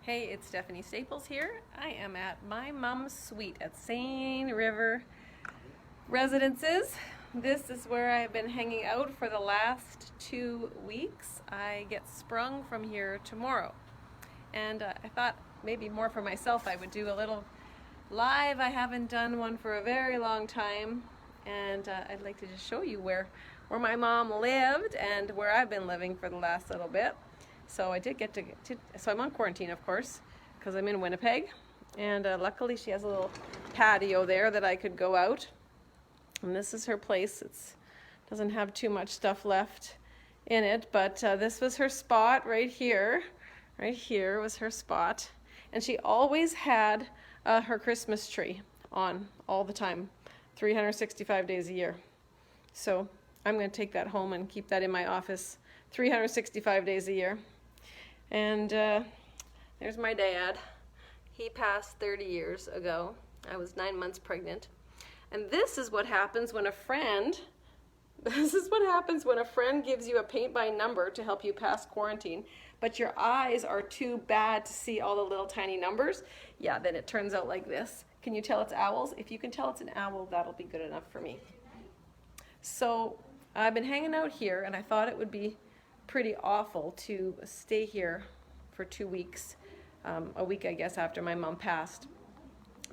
Hey, it's Stephanie Staples here. I am at my mom's suite at Seine River Residences. This is where I've been hanging out for the last 2 weeks. I get sprung from here tomorrow. And I thought maybe more for myself I would do a little live. I haven't done one for a very long time. And I'd like to just show you where my mom lived and where I've been living for the last little bit. So I did so I'm on quarantine, of course, because I'm in Winnipeg. And luckily she has a little patio there that I could go out. And this is her place. It doesn't have too much stuff left in it, but this was her spot right here. Right here was her spot. And she always had her Christmas tree on all the time, 365 days a year. So I'm going to take that home and keep that in my office 365 days a year. And there's my dad. He passed 30 years ago. I was 9 months pregnant. And this is what happens when a friend gives you a paint by number to help you pass quarantine, but your eyes are too bad to see all the little tiny numbers. Yeah, then it turns out like this. Can you tell it's owls? If you can tell it's an owl, that'll be good enough for me. So I've been hanging out here, and I thought it would be pretty awful to stay here for 2 weeks, a week I guess after my mom passed.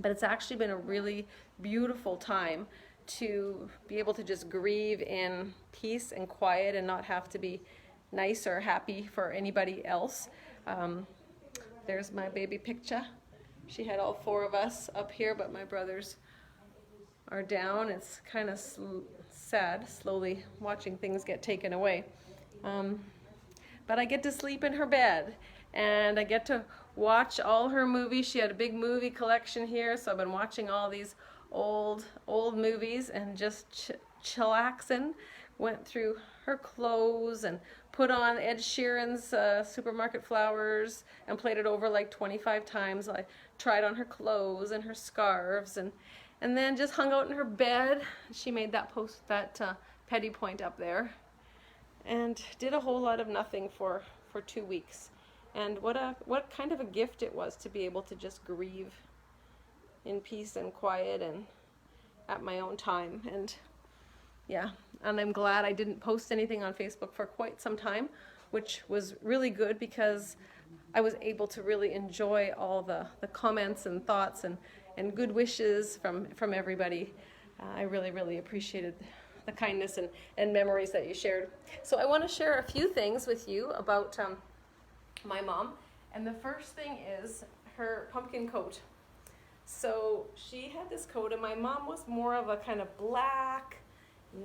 But it's actually been a really beautiful time to be able to just grieve in peace and quiet and not have to be nice or happy for anybody else. There's my baby picture. She had all 4 of us up here, but my brothers are down. It's kind of sad, slowly watching things get taken away. But I get to sleep in her bed, and I get to watch all her movies. She had a big movie collection here, so I've been watching all these old movies and just chillaxing. Went through her clothes and put on Ed Sheeran's Supermarket Flowers and played it over like 25 times. I tried on her clothes and her scarves, and then just hung out in her bed. She made that petty point up there, and did a whole lot of nothing for 2 weeks. And what kind of a gift it was to be able to just grieve in peace and quiet and at my own time. And yeah, and I'm glad I didn't post anything on Facebook for quite some time, which was really good because I was able to really enjoy all the comments and thoughts and good wishes from everybody. I really appreciated the kindness and memories that you shared. So I want to share a few things with you about my mom. And the first thing is her pumpkin coat. So she had this coat, and my mom was more of a kind of black,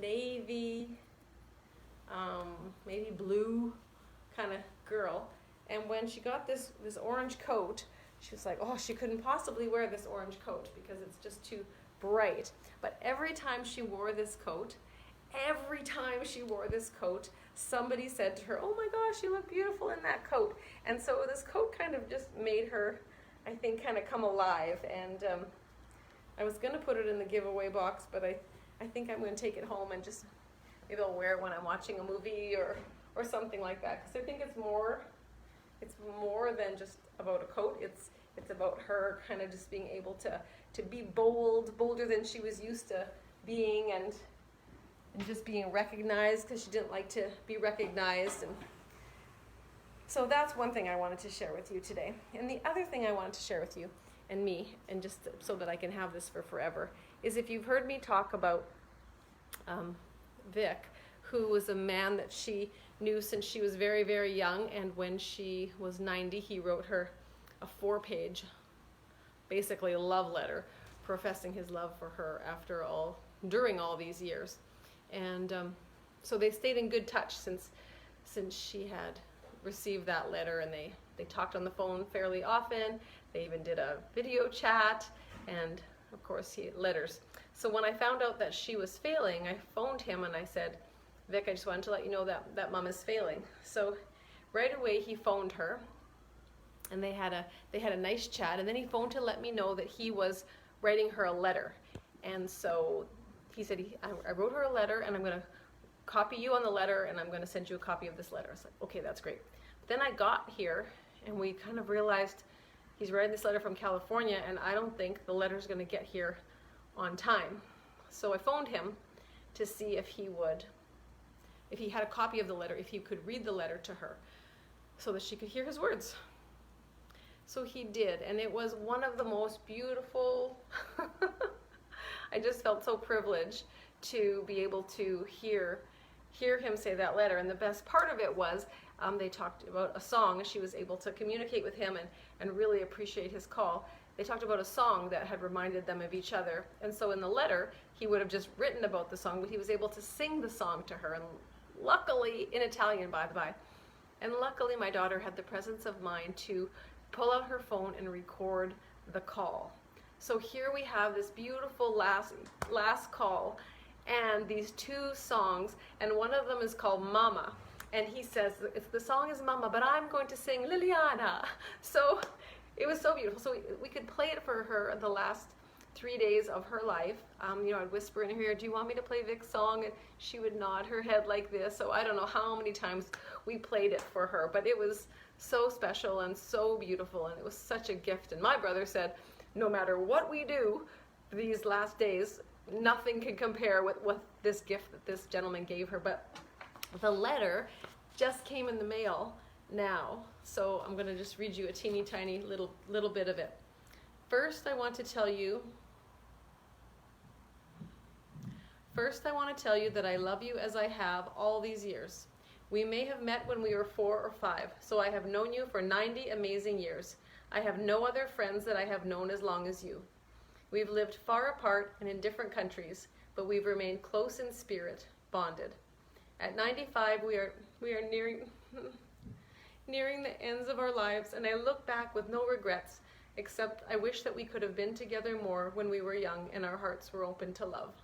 navy, maybe blue kind of girl. And when she got this orange coat, she was like, oh, she couldn't possibly wear this orange coat because it's just too bright. But every time she wore this coat, somebody said to her, oh my gosh, you look beautiful in that coat. And so this coat kind of just made her, I think, kind of come alive. And I was going to put it in the giveaway box, but I think I'm going to take it home and just, maybe I'll wear it when I'm watching a movie or something like that. Because I think it's more than just about a coat. It's about her kind of just being able to be bolder than she was used to being, and just being recognized, because she didn't like to be recognized. And so that's one thing I wanted to share with you today. And the other thing I wanted to share with you and me, and just so that I can have this for forever, is if you've heard me talk about Vic, who was a man that she knew since she was very young, and when she was 90, he wrote her a 4-page, basically a love letter, professing his love for her during all these years. And so they stayed in good touch since she had received that letter, and they talked on the phone fairly often. They even did a video chat, and of course he had letters. So when I found out that she was failing, I phoned him and I said, Vic, I just wanted to let you know that Mom is failing. So right away he phoned her, and they had a nice chat, and then he phoned to let me know that he was writing her a letter. And so he said, I wrote her a letter, and I'm going to copy you on the letter, and I'm going to send you a copy of this letter. I was like, okay, that's great. But then I got here, and we kind of realized he's writing this letter from California, and I don't think the letter's going to get here on time. So I phoned him to see if he had a copy of the letter, if he could read the letter to her so that she could hear his words. So he did, and it was one of the most beautiful. I just felt so privileged to be able to hear him say that letter. And the best part of it was they talked about a song. She was able to communicate with him and really appreciate his call. They talked about a song that had reminded them of each other. And so in the letter, he would have just written about the song, but he was able to sing the song to her. And luckily, in Italian, by the by. And luckily, my daughter had the presence of mind to pull out her phone and record the call. So here we have this beautiful last call and these two songs, and one of them is called Mama. And he says, the song is Mama, but I'm going to sing Liliana. So it was so beautiful. So we could play it for her the last 3 days of her life. I'd whisper in her ear, do you want me to play Vic's song? And she would nod her head like this. So I don't know how many times we played it for her, but it was so special and so beautiful, and it was such a gift. And my brother said, no matter what we do these last days, nothing can compare with this gift that this gentleman gave her. But the letter just came in the mail now, so I'm going to just read you a teeny tiny little bit of it. First, I want to tell you that I love you as I have all these years. We may have met when we were 4 or 5, so I have known you for 90 amazing years. I have no other friends that I have known as long as you. We've lived far apart and in different countries, but we've remained close in spirit, bonded. At 95, we are nearing the ends of our lives, and I look back with no regrets, except I wish that we could have been together more when we were young and our hearts were open to love.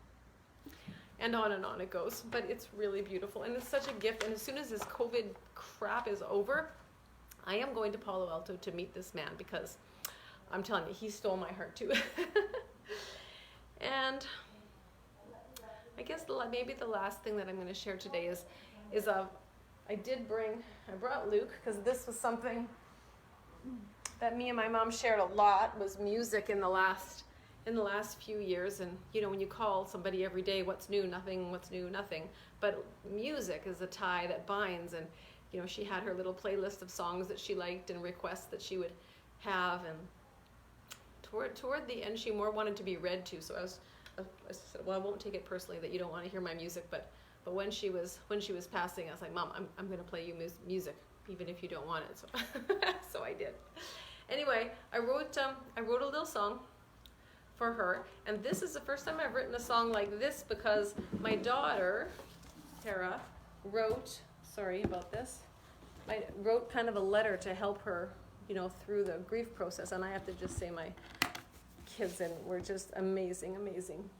And on it goes, but it's really beautiful, and it's such a gift. And as soon as this COVID crap is over, I am going to Palo Alto to meet this man, because I'm telling you, he stole my heart too. And I guess maybe the last thing that I'm going to share today is I brought Luke, because this was something that me and my mom shared a lot, was music in the last few years. And when you call somebody every day, what's new, nothing, what's new, nothing. But music is a tie that binds. And she had her little playlist of songs that she liked and requests that she would have. And toward the end, she more wanted to be read to. So I said, well, I won't take it personally that you don't want to hear my music. But when she was passing, I was like, Mom, I'm going to play you music, even if you don't want it. So so I did. Anyway, I wrote a little song for her, and this is the first time I've written a song like this, because my daughter Tara wrote kind of a letter to help her through the grief process. And I have to just say, my kids were just amazing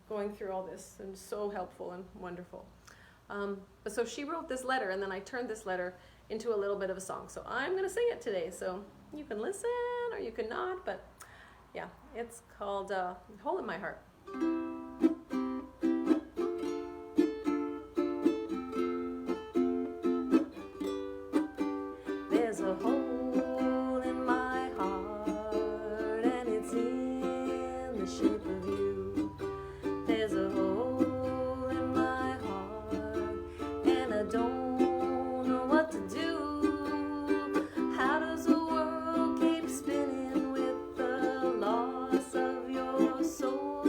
going through all this, and so helpful and wonderful. But so she wrote this letter, and then I turned this letter into a little bit of a song. So I'm going to sing it today, so you can listen or you can not, but yeah, it's called Hole in My Heart. There's a hole in my heart, and it's in the shape of you. There's a hole in my heart, and I don't know what to do. How does the world keep spinning with the loss of your soul?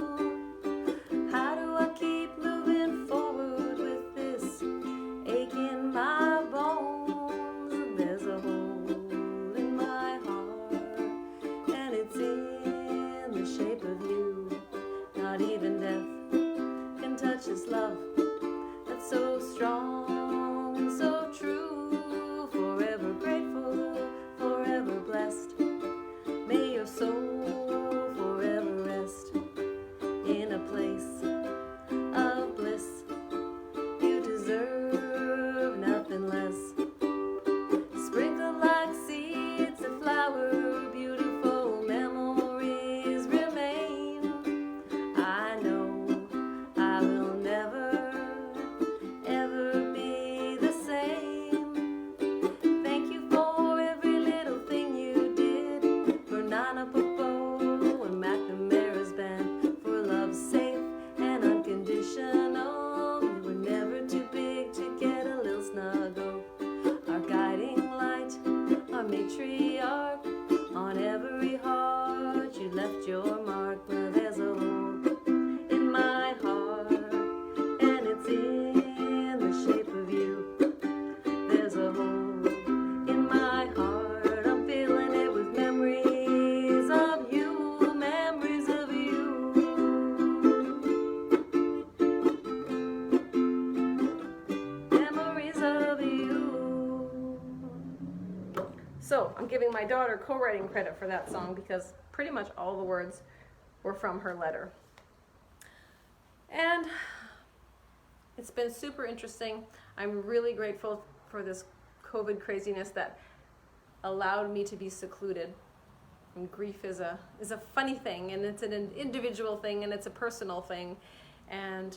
So I'm giving my daughter co-writing credit for that song because pretty much all the words were from her letter. And it's been super interesting. I'm really grateful for this COVID craziness that allowed me to be secluded. And grief is a funny thing, and it's an individual thing, and it's a personal thing. And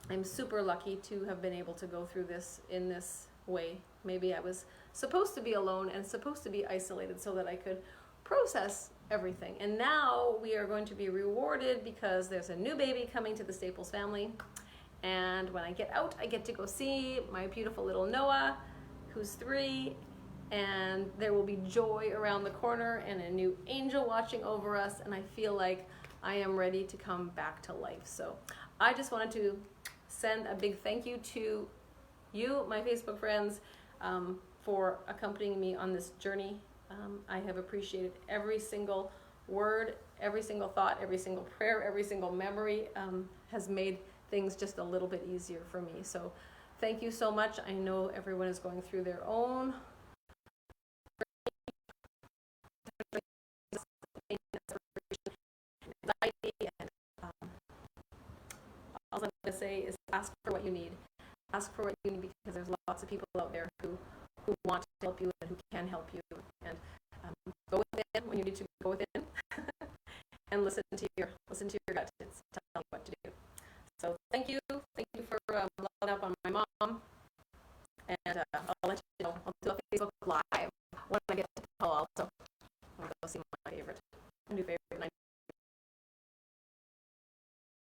I'm super lucky to have been able to go through this in this way. Maybe I was supposed to be alone and supposed to be isolated so that I could process everything. And now we are going to be rewarded because there's a new baby coming to the Staples family. And when I get out, I get to go see my beautiful little Noah, who's 3, and there will be joy around the corner and a new angel watching over us, and I feel like I am ready to come back to life. So I just wanted to send a big thank you to you, my Facebook friends, for accompanying me on this journey. I have appreciated every single word, every single thought, every single prayer, every single memory has made things just a little bit easier for me. So thank you so much. I know everyone is going through their own anxiety, and all I'm going to say is ask for what you need. Ask for what you need because there's lots of people out there who want to help you and who can help you. And go within when you need to go within, and listen to your gut. It's telling you what to do. So thank you